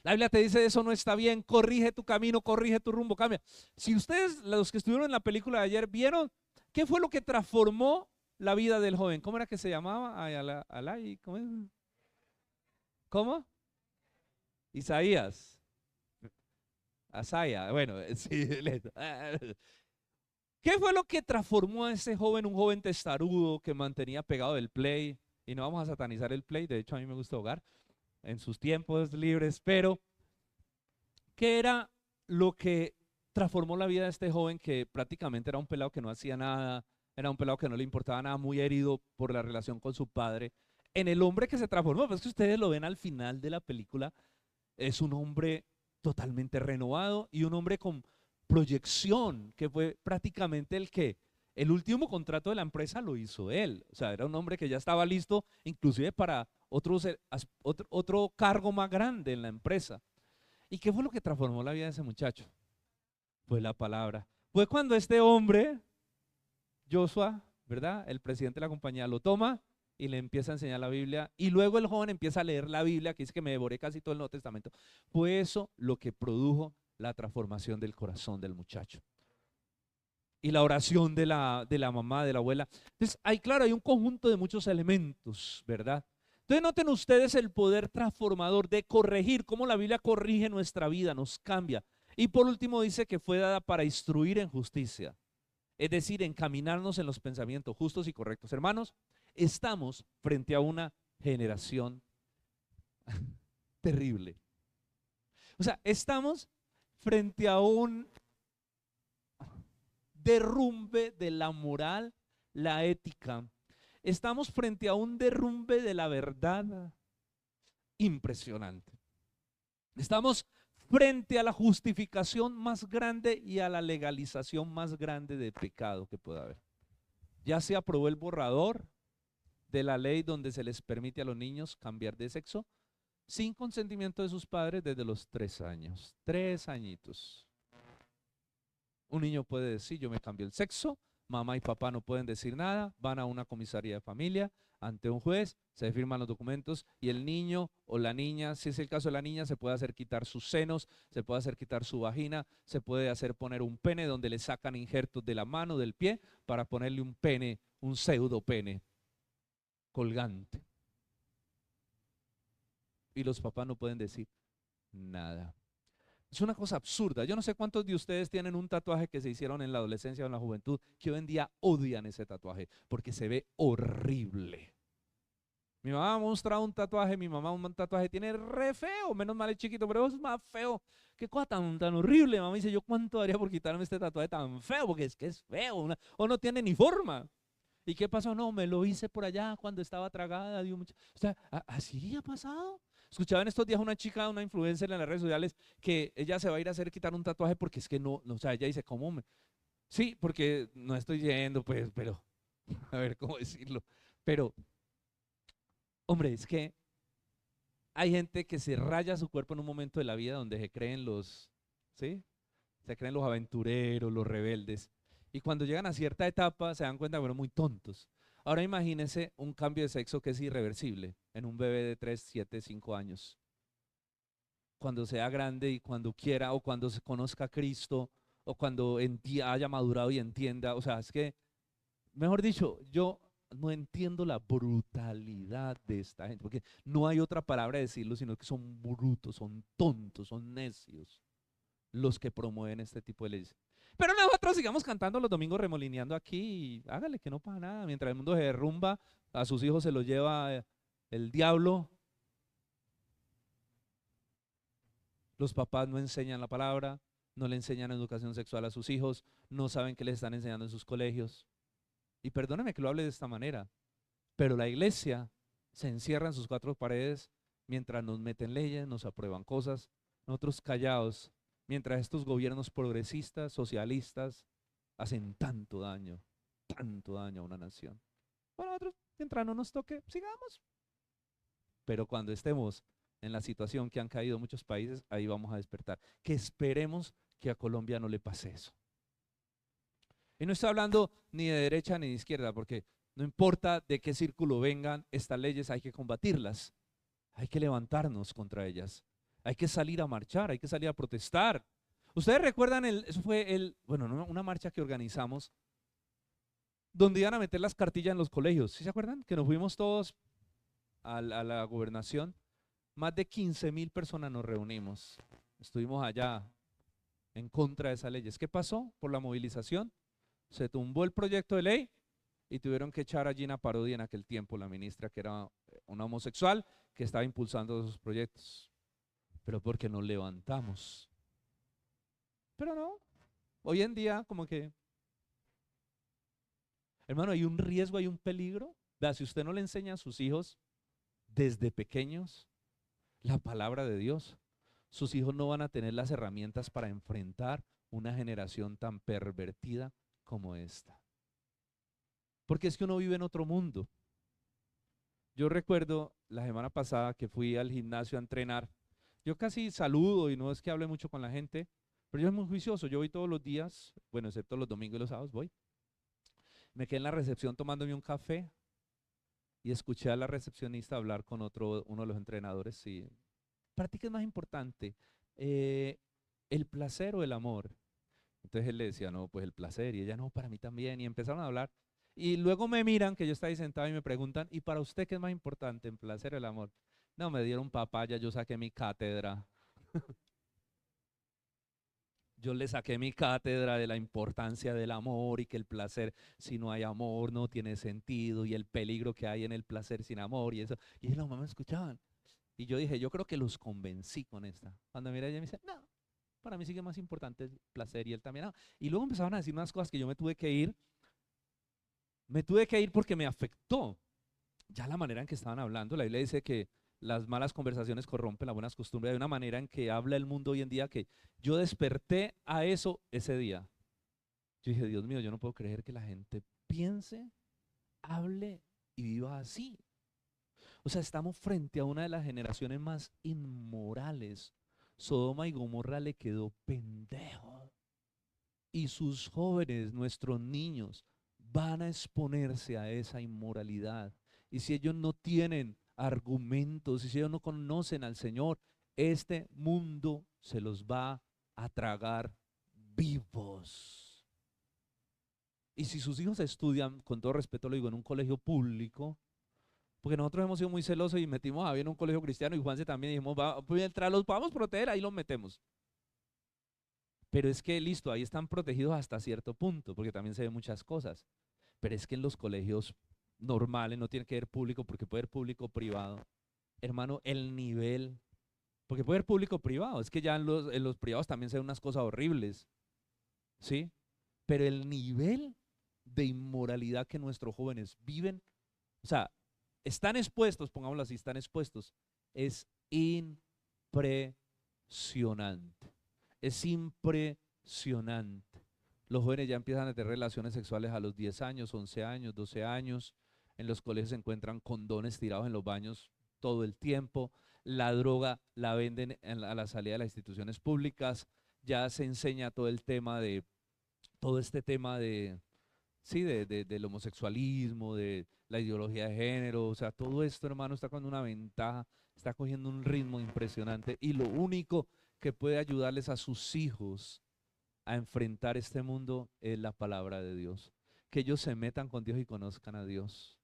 La Biblia te dice, eso no está bien, corrige tu camino, corrige tu rumbo, cambia. Si ustedes, los que estuvieron en la película de ayer, vieron qué fue lo que transformó la vida del joven. ¿Cómo era que se llamaba? Alay, ¿cómo es? ¿Cómo? Isaías. Asaya, bueno, sí. ¿Qué fue lo que transformó a ese joven, un joven testarudo que mantenía pegado del play? Y no vamos a satanizar el play, de hecho a mí me gusta jugar en sus tiempos libres, pero ¿qué era lo que transformó la vida de este joven que prácticamente era un pelado que no hacía nada, era un pelado que no le importaba nada, muy herido por la relación con su padre, en el hombre que se transformó? Pues que ustedes lo ven al final de la película, es un hombre totalmente renovado y un hombre con proyección, que fue prácticamente el último contrato de la empresa lo hizo él. O sea, era un hombre que ya estaba listo inclusive para otro cargo más grande en la empresa. ¿Y qué fue lo que transformó la vida de ese muchacho? Fue la palabra. Fue cuando este hombre, Joshua, ¿verdad? El presidente de la compañía lo toma y le empieza a enseñar la Biblia, y luego el joven empieza a leer la Biblia, que dice que me devoré casi todo el Nuevo Testamento. Fue eso lo que produjo la transformación del corazón del muchacho. Y la oración de la mamá, de la abuela. Entonces, claro, hay un conjunto de muchos elementos, ¿verdad? Entonces noten ustedes el poder transformador de corregir, cómo la Biblia corrige nuestra vida, nos cambia. Y por último dice que fue dada para instruir en justicia, es decir, encaminarnos en los pensamientos justos y correctos. Hermanos, Estamos frente a una generación terrible. O sea, estamos frente a un derrumbe de la moral, la ética. Estamos frente a un derrumbe de la verdad impresionante. Estamos frente a la justificación más grande y a la legalización más grande de pecado que pueda haber. Ya se aprobó el borrador de la ley donde se les permite a los niños cambiar de sexo sin consentimiento de sus padres desde los 3 años. 3 añitos. Un niño puede decir, yo me cambié el sexo, mamá y papá no pueden decir nada, van a una comisaría de familia, ante un juez, se firman los documentos y el niño o la niña, si es el caso de la niña, se puede hacer quitar sus senos, se puede hacer quitar su vagina, se puede hacer poner un pene donde le sacan injertos de la mano, del pie, para ponerle un pene, un pseudo pene colgante. Y los papás no pueden decir nada. Es una cosa absurda. Yo no sé cuántos de ustedes tienen un tatuaje que se hicieron en la adolescencia o en la juventud que hoy en día odian ese tatuaje porque se ve horrible. Mi mamá me mostraba un tatuaje, mi mamá un tatuaje tiene re feo, menos mal es chiquito, pero es más feo. Qué cosa tan horrible. Mamá dice, yo cuánto daría por quitarme este tatuaje tan feo, porque es que es feo, o no tiene ni forma. ¿Y qué pasó? No, me lo hice por allá cuando estaba tragada. O sea, ¿así ha pasado? Escuchaba en estos días una chica, una influencer en las redes sociales, que ella se va a ir a hacer quitar un tatuaje porque es que no, o sea, ella dice, ¿cómo me? Sí, porque no estoy yendo, pues, pero, a ver, ¿cómo decirlo? Pero, hombre, es que hay gente que se raya su cuerpo en un momento de la vida donde se creen los, ¿sí? Se creen los aventureros, los rebeldes. Y cuando llegan a cierta etapa se dan cuenta que fueron muy tontos. Ahora imagínense un cambio de sexo que es irreversible en un bebé de 3, 7, 5 años. Cuando sea grande y cuando quiera, o cuando se conozca a Cristo, o cuando haya madurado y entienda. O sea, es que, mejor dicho, yo no entiendo la brutalidad de esta gente, porque no hay otra palabra de decirlo, sino que son brutos, son tontos, son necios los que promueven este tipo de leyes. Pero nosotros sigamos cantando los domingos remolineando aquí y hágale que no pasa nada. Mientras el mundo se derrumba, a sus hijos se los lleva el diablo. Los papás no enseñan la palabra, no le enseñan educación sexual a sus hijos, no saben qué les están enseñando en sus colegios. Y perdóneme que lo hable de esta manera, pero la iglesia se encierra en sus 4 paredes mientras nos meten leyes, nos aprueban cosas, nosotros callados, mientras estos gobiernos progresistas, socialistas, hacen tanto daño a una nación. Bueno, nosotros, mientras no nos toque, sigamos. Pero cuando estemos en la situación que han caído muchos países, ahí vamos a despertar. Que esperemos que a Colombia no le pase eso. Y no estoy hablando ni de derecha ni de izquierda, porque no importa de qué círculo vengan estas leyes, hay que combatirlas. Hay que levantarnos contra ellas. Hay que salir a marchar, hay que salir a protestar. Ustedes recuerdan, eso fue una marcha que organizamos, donde iban a meter las cartillas en los colegios. ¿Sí se acuerdan? Que nos fuimos todos a la gobernación. Más de 15,000 personas nos reunimos. Estuvimos allá en contra de esas leyes. ¿Qué pasó? Por la movilización, se tumbó el proyecto de ley y tuvieron que echar a Gina Parodi en aquel tiempo, la ministra, que era una homosexual que estaba impulsando esos proyectos. Pero porque nos levantamos. Pero no, hoy en día como que, hermano, hay un riesgo, hay un peligro. ¿Verdad? Si usted no le enseña a sus hijos desde pequeños la palabra de Dios, sus hijos no van a tener las herramientas para enfrentar una generación tan pervertida como esta. Porque es que uno vive en otro mundo. Yo recuerdo la semana pasada que fui al gimnasio a entrenar. Yo casi saludo y no es que hable mucho con la gente, pero yo soy muy juicioso. Yo voy todos los días, bueno, excepto los domingos y los sábados, voy. Me quedé en la recepción tomándome un café y escuché a la recepcionista hablar con uno de los entrenadores y, ¿para ti qué es más importante? ¿El placer o el amor? Entonces él le decía, no, pues el placer, y ella, no, para mí también, y empezaron a hablar. Y luego me miran, que yo estaba ahí sentado y me preguntan, ¿y para usted qué es más importante, el placer o el amor? No, me dieron papaya, yo saqué mi cátedra. Yo le saqué mi cátedra de la importancia del amor y que el placer, si no hay amor, no tiene sentido, y el peligro que hay en el placer sin amor y eso. Y las mamás me escuchaban. Y yo dije, yo creo que los convencí con esta. Cuando mira ella me dice, no, para mí sigue más importante el placer, y él también. No. Y luego empezaron a decir unas cosas que yo me tuve que ir. Me tuve que ir porque me afectó ya la manera en que estaban hablando. La Biblia dice que las malas conversaciones corrompen las buenas costumbres. Hay una manera en que habla el mundo hoy en día que yo desperté a eso ese día. Yo dije, Dios mío, yo no puedo creer que la gente piense, hable y viva así. O sea, estamos frente a una de las generaciones más inmorales. Sodoma y Gomorra le quedó pendejo. Y sus jóvenes, nuestros niños, van a exponerse a esa inmoralidad. Y si ellos no tienen argumentos, y si ellos no conocen al Señor, este mundo se los va a tragar vivos. Y si sus hijos estudian, con todo respeto lo digo, en un colegio público, porque nosotros hemos sido muy celosos y metimos a Javier en un colegio cristiano, y Juanse también, dijimos, mientras los vamos a proteger, ahí los metemos. Pero es que listo, ahí están protegidos hasta cierto punto, porque también se ven muchas cosas. Pero es que en los colegios normales, no tiene que ver público, porque puede ser público o privado. Hermano, el nivel, porque puede ser público o privado, es que ya en los privados también se ven unas cosas horribles, ¿sí? Pero el nivel de inmoralidad que nuestros jóvenes viven, o sea, están expuestos, pongámoslo así, están expuestos, es impresionante. Es impresionante. Los jóvenes ya empiezan a tener relaciones sexuales a los 10 años, 11 años, 12 años. En los colegios se encuentran condones tirados en los baños todo el tiempo. La droga la venden a la salida de las instituciones públicas. Ya se enseña todo el tema de, todo este tema de, sí, del homosexualismo, de la ideología de género. O sea, todo esto, hermano, está con una ventaja, está cogiendo un ritmo impresionante. Y lo único que puede ayudarles a sus hijos a enfrentar este mundo es la palabra de Dios. Que ellos se metan con Dios y conozcan a Dios.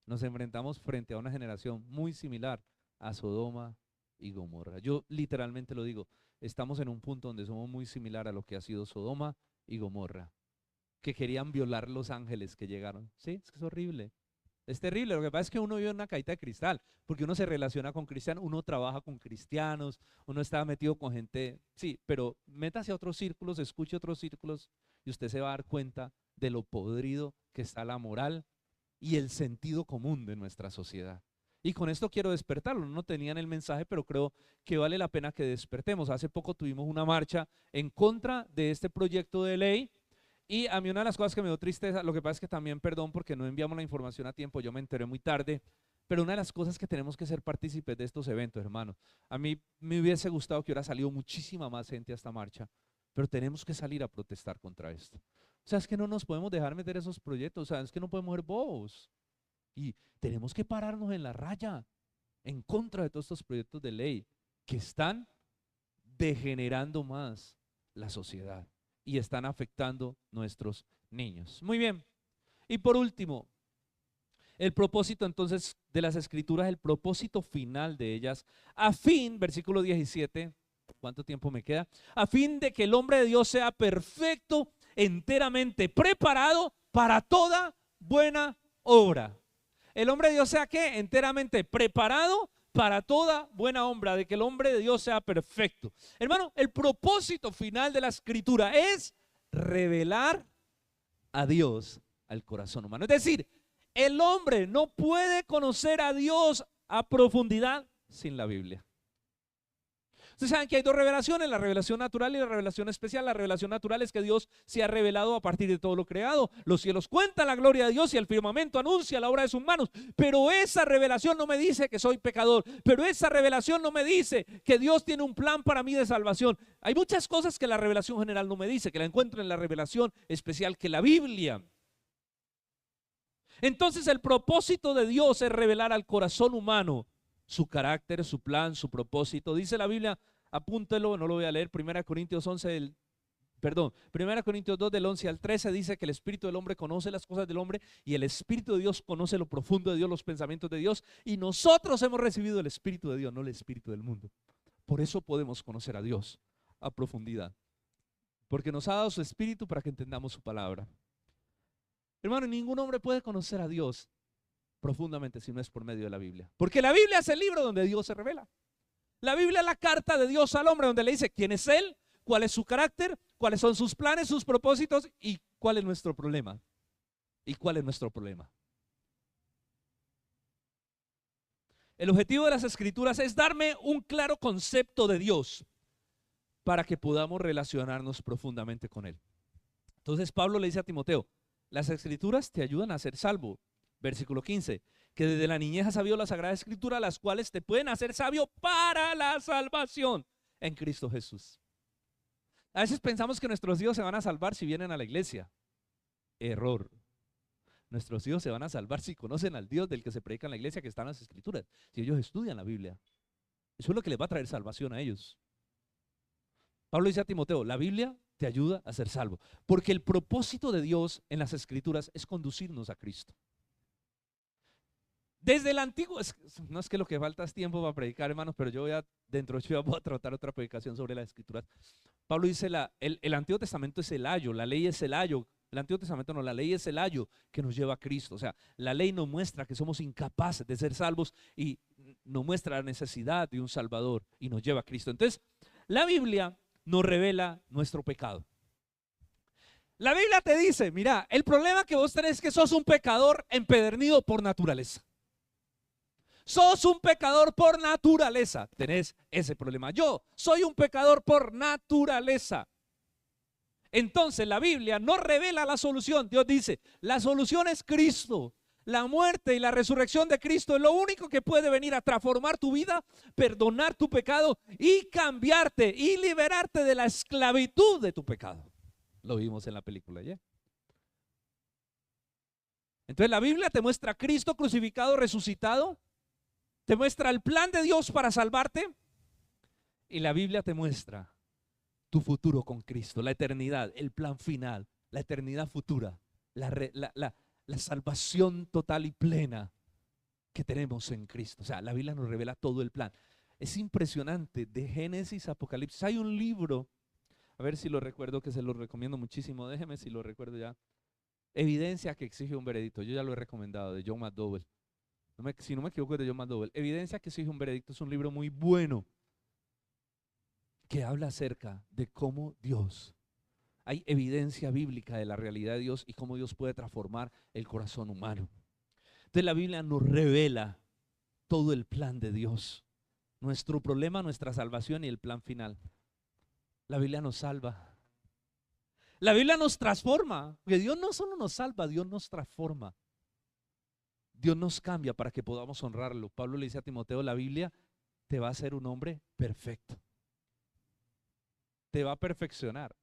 Nos enfrentamos frente a una generación muy similar a Sodoma y Gomorra. Yo literalmente lo digo, estamos en un punto donde somos muy similar a lo que ha sido Sodoma y Gomorra, que querían violar los ángeles que llegaron. Sí, es que es horrible. Es terrible, lo que pasa es que uno vive en una cajita de cristal, porque uno se relaciona con cristianos, uno trabaja con cristianos, uno está metido con gente, sí, pero métase a otros círculos, escuche otros círculos y usted se va a dar cuenta de lo podrido que está la moral y el sentido común de nuestra sociedad. Y con esto quiero despertarlo, no tenían el mensaje, pero creo que vale la pena que despertemos. Hace poco tuvimos una marcha en contra de este proyecto de ley. Y a mí una de las cosas que me dio tristeza, lo que pasa es que también, perdón, porque no enviamos la información a tiempo, yo me enteré muy tarde, pero una de las cosas que tenemos que ser partícipes de estos eventos, hermano. A mí me hubiese gustado que hubiera salido muchísima más gente a esta marcha, pero tenemos que salir a protestar contra esto. O sea, es que no nos podemos dejar meter esos proyectos, o sea, es que no podemos ser bobos. Y tenemos que pararnos en la raya en contra de todos estos proyectos de ley que están degenerando más la sociedad y están afectando nuestros niños. Muy bien. Y por último, el propósito entonces de las escrituras, el propósito final de ellas, a fin, versículo 17, ¿cuánto tiempo me queda? A fin de que el hombre de Dios sea perfecto, enteramente preparado para toda buena obra. El hombre de Dios sea ¿qué? Enteramente preparado para toda buena obra, de que el hombre de Dios sea perfecto. Hermano, el propósito final de la escritura es revelar a Dios al corazón humano. Es decir, el hombre no puede conocer a Dios a profundidad sin la Biblia. Ustedes saben que hay dos revelaciones, la revelación natural y la revelación especial. La revelación natural es que Dios se ha revelado a partir de todo lo creado. Los cielos cuentan la gloria de Dios y el firmamento anuncia la obra de sus manos. Pero esa revelación no me dice que soy pecador. Pero esa revelación no me dice que Dios tiene un plan para mí de salvación. Hay muchas cosas que la revelación general no me dice, que la encuentro en la revelación especial que la Biblia. Entonces el propósito de Dios es revelar al corazón humano su carácter, su plan, su propósito. Dice la Biblia, apúntelo, no lo voy a leer, 1 Corintios 2 del 11 al 13 dice que el espíritu del hombre conoce las cosas del hombre y el espíritu de Dios conoce lo profundo de Dios, los pensamientos de Dios, y nosotros hemos recibido el espíritu de Dios, no el espíritu del mundo. Por eso podemos conocer a Dios a profundidad. porque nos ha dado su espíritu para que entendamos su palabra. Hermano, ningún hombre puede conocer a Dios profundamente si no es por medio de la Biblia, porque la Biblia es el libro donde Dios se revela. La Biblia es la carta de Dios al hombre donde le dice quién es Él, cuál es su carácter, cuáles son sus planes, sus propósitos y cuál es nuestro problema. ¿Y cuál es nuestro problema? El objetivo de las Escrituras es darme un claro concepto de Dios para que podamos relacionarnos profundamente con Él. Entonces Pablo le dice a Timoteo, las Escrituras te ayudan a ser salvo. Versículo 15, que desde la niñez has sabido la Sagrada Escritura, las cuales te pueden hacer sabio para la salvación en Cristo Jesús. A veces pensamos que nuestros hijos se van a salvar si vienen a la iglesia. Error. Nuestros hijos se van a salvar si conocen al Dios del que se predica en la iglesia, que está en las Escrituras, si ellos estudian la Biblia. Eso es lo que les va a traer salvación a ellos. Pablo dice a Timoteo, la Biblia te ayuda a ser salvo, porque el propósito de Dios en las Escrituras es conducirnos a Cristo. Desde el antiguo, no es que lo que falta es tiempo para predicar, hermanos, pero yo dentro de 8 días voy a tratar otra predicación sobre las Escrituras. Pablo dice, el Antiguo Testamento es el ayo, la ley es el ayo. El Antiguo Testamento no, la ley es el ayo que nos lleva a Cristo. O sea, la ley nos muestra que somos incapaces de ser salvos y nos muestra la necesidad de un Salvador y nos lleva a Cristo. Entonces, la Biblia nos revela nuestro pecado. La Biblia te dice, mira, el problema que vos tenés es que sos un pecador empedernido por naturaleza. Sos un pecador por naturaleza. Tenés ese problema. Yo soy un pecador por naturaleza. Entonces la Biblia no revela la solución. Dios dice, la solución es Cristo. La muerte y la resurrección de Cristo es lo único que puede venir a transformar tu vida, perdonar tu pecado y cambiarte y liberarte de la esclavitud de tu pecado. Lo vimos en la película ayer. Entonces la Biblia te muestra a Cristo crucificado, resucitado. Te muestra el plan de Dios para salvarte. Y la Biblia te muestra tu futuro con Cristo, la eternidad, el plan final, la eternidad futura, la salvación total y plena que tenemos en Cristo. O sea, la Biblia nos revela todo el plan. Es impresionante, de Génesis a Apocalipsis. Hay un libro, a ver si lo recuerdo, que se lo recomiendo muchísimo, déjeme si lo recuerdo ya. Evidencia que exige un veredicto, yo ya lo he recomendado, de John McDowell. Si no me equivoco, es de John McDowell. Evidencia que exige un veredicto es un libro muy bueno que habla acerca de cómo Dios, hay evidencia bíblica de la realidad de Dios y cómo Dios puede transformar el corazón humano. Entonces la Biblia nos revela todo el plan de Dios, nuestro problema, nuestra salvación y el plan final. La Biblia nos salva. La Biblia nos transforma, porque Dios no solo nos salva, Dios nos transforma. Dios nos cambia para que podamos honrarlo. Pablo le dice a Timoteo, la Biblia te va a hacer un hombre perfecto. Te va a perfeccionar.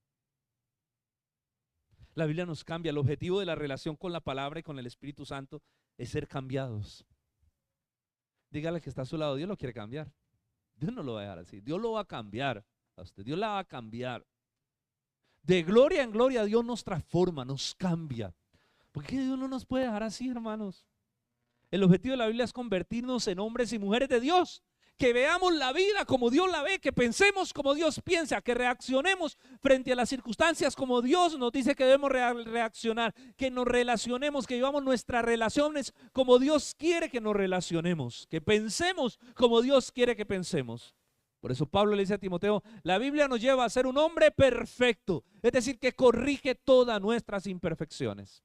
La Biblia nos cambia. El objetivo de la relación con la palabra y con el Espíritu Santo es ser cambiados. Dígale que está a su lado, Dios lo quiere cambiar. Dios no lo va a dejar así. Dios lo va a cambiar a usted. Dios la va a cambiar. De gloria en gloria Dios nos transforma, nos cambia. ¿Por qué Dios no nos puede dejar así, hermanos? El objetivo de la Biblia es convertirnos en hombres y mujeres de Dios, que veamos la vida como Dios la ve, que pensemos como Dios piensa, que reaccionemos frente a las circunstancias como Dios nos dice que debemos reaccionar, que nos relacionemos, que vivamos nuestras relaciones como Dios quiere que nos relacionemos, que pensemos como Dios quiere que pensemos. Por eso Pablo le dice a Timoteo, la Biblia nos lleva a ser un hombre perfecto, es decir, que corrige todas nuestras imperfecciones.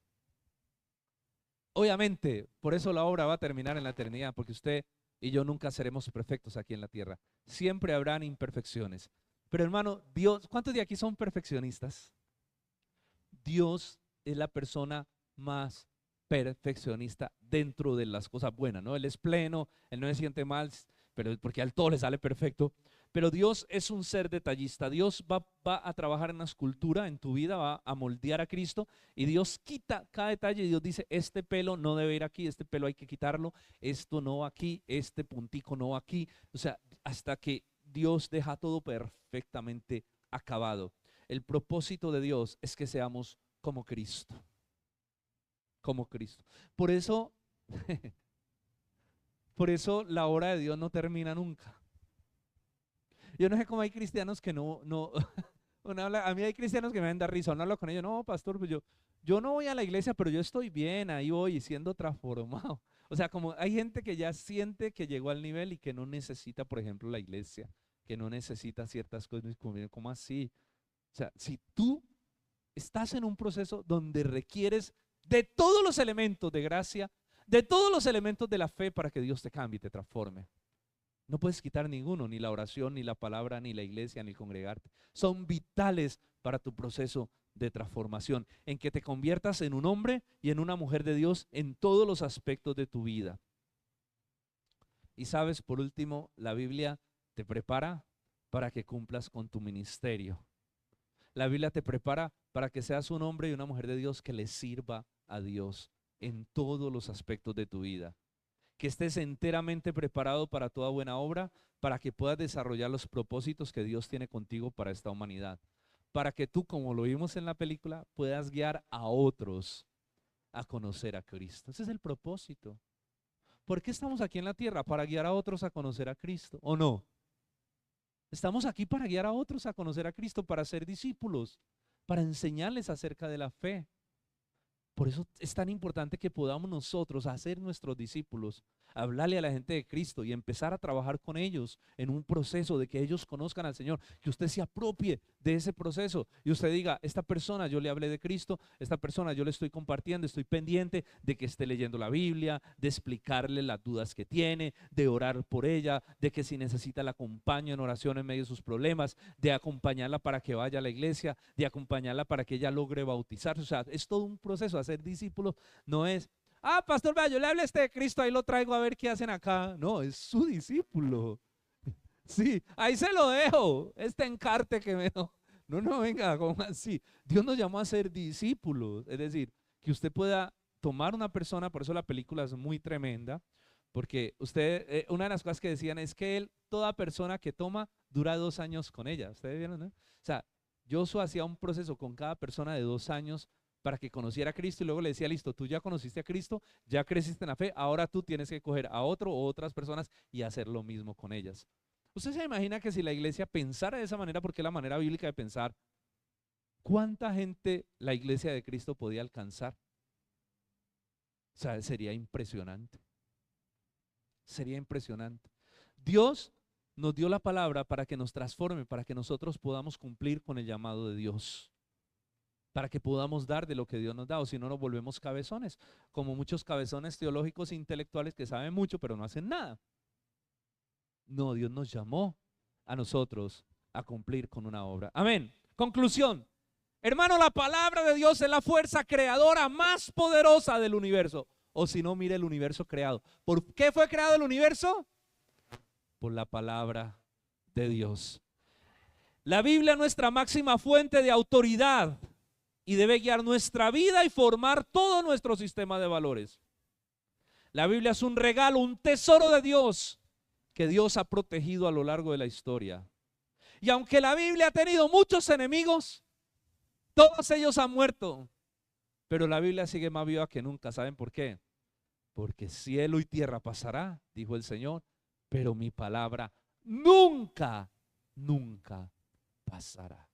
Obviamente, por eso la obra va a terminar en la eternidad, porque usted y yo nunca seremos perfectos aquí en la tierra. Siempre habrán imperfecciones. Pero hermano, Dios, ¿cuántos de aquí son perfeccionistas? Dios es la persona más perfeccionista dentro de las cosas buenas, ¿no? Él es pleno, Él no se siente mal, pero porque a él todo le sale perfecto. Pero Dios es un ser detallista. Dios va a trabajar en la escultura en tu vida, va a moldear a Cristo y Dios quita cada detalle y Dios dice, este pelo no debe ir aquí, este pelo hay que quitarlo, esto no aquí, este puntico no aquí. O sea, hasta que Dios deja todo perfectamente acabado. El propósito de Dios es que seamos como Cristo. Como Cristo. Por eso la obra de Dios no termina nunca. Yo no sé cómo hay cristianos que no A mí hay cristianos que me dan da risa, uno habla con ellos, no, pastor, pues yo no voy a la iglesia, pero yo estoy bien, ahí voy siendo transformado. O sea, como hay gente que ya siente que llegó al nivel y que no necesita, por ejemplo, la iglesia, que no necesita ciertas cosas, ¿cómo así? O sea, si tú estás en un proceso donde requieres de todos los elementos de gracia, de todos los elementos de la fe para que Dios te cambie y te transforme. No puedes quitar ninguno, ni la oración, ni la palabra, ni la iglesia, ni el congregarte. Son vitales para tu proceso de transformación, en que te conviertas en un hombre y en una mujer de Dios en todos los aspectos de tu vida. Y sabes, por último, la Biblia te prepara para que cumplas con tu ministerio. La Biblia te prepara para que seas un hombre y una mujer de Dios que le sirva a Dios en todos los aspectos de tu vida. Que estés enteramente preparado para toda buena obra, para que puedas desarrollar los propósitos que Dios tiene contigo para esta humanidad. Para que tú, como lo vimos en la película, puedas guiar a otros a conocer a Cristo. Ese es el propósito. ¿Por qué estamos aquí en la tierra? Para guiar a otros a conocer a Cristo, ¿o no? Estamos aquí para guiar a otros a conocer a Cristo, para ser discípulos, para enseñarles acerca de la fe. Por eso es tan importante que podamos nosotros hacer nuestros discípulos, hablarle a la gente de Cristo y empezar a trabajar con ellos en un proceso de que ellos conozcan al Señor, que usted se apropie de ese proceso y usted diga, esta persona yo le hablé de Cristo, esta persona yo le estoy compartiendo, estoy pendiente de que esté leyendo la Biblia, de explicarle las dudas que tiene, de orar por ella, de que si necesita la acompaño en oración en medio de sus problemas, de acompañarla para que vaya a la iglesia, de acompañarla para que ella logre bautizarse. O sea, es todo un proceso. Hacer discípulos no es, pastor, vea, yo le hablé a este de Cristo, ahí lo traigo a ver qué hacen acá. No, es su discípulo. Sí, ahí se lo dejo, este encarte que me... No, venga, ¿cómo así? Dios nos llamó a ser discípulos, es decir, que usted pueda tomar una persona, por eso la película es muy tremenda, porque usted, una de las cosas que decían es que toda persona que toma, dura 2 años con ella. ¿Ustedes vieron, no? O sea, Josué hacía un proceso con cada persona de 2 años para que conociera a Cristo y luego le decía, listo, tú ya conociste a Cristo, ya creciste en la fe, ahora tú tienes que coger a otro o otras personas y hacer lo mismo con ellas. ¿Usted se imagina que si la iglesia pensara de esa manera, porque es la manera bíblica de pensar, cuánta gente la iglesia de Cristo podía alcanzar? O sea, sería impresionante. Sería impresionante. Dios nos dio la palabra para que nos transforme, para que nosotros podamos cumplir con el llamado de Dios, para que podamos dar de lo que Dios nos da, o si no nos volvemos cabezones, como muchos cabezones teológicos e intelectuales que saben mucho pero no hacen nada. No, Dios nos llamó a nosotros a cumplir con una obra. Amén. Conclusión. Hermano, la palabra de Dios es la fuerza creadora más poderosa del universo. O si no, mire el universo creado. ¿Por qué fue creado el universo? Por la palabra de Dios. La Biblia es nuestra máxima fuente de autoridad y debe guiar nuestra vida y formar todo nuestro sistema de valores. La Biblia es un regalo, un tesoro de Dios que Dios ha protegido a lo largo de la historia. Y aunque la Biblia ha tenido muchos enemigos, todos ellos han muerto, pero la Biblia sigue más viva que nunca. ¿Saben por qué? Porque cielo y tierra pasará, dijo el Señor, pero mi palabra nunca, nunca pasará.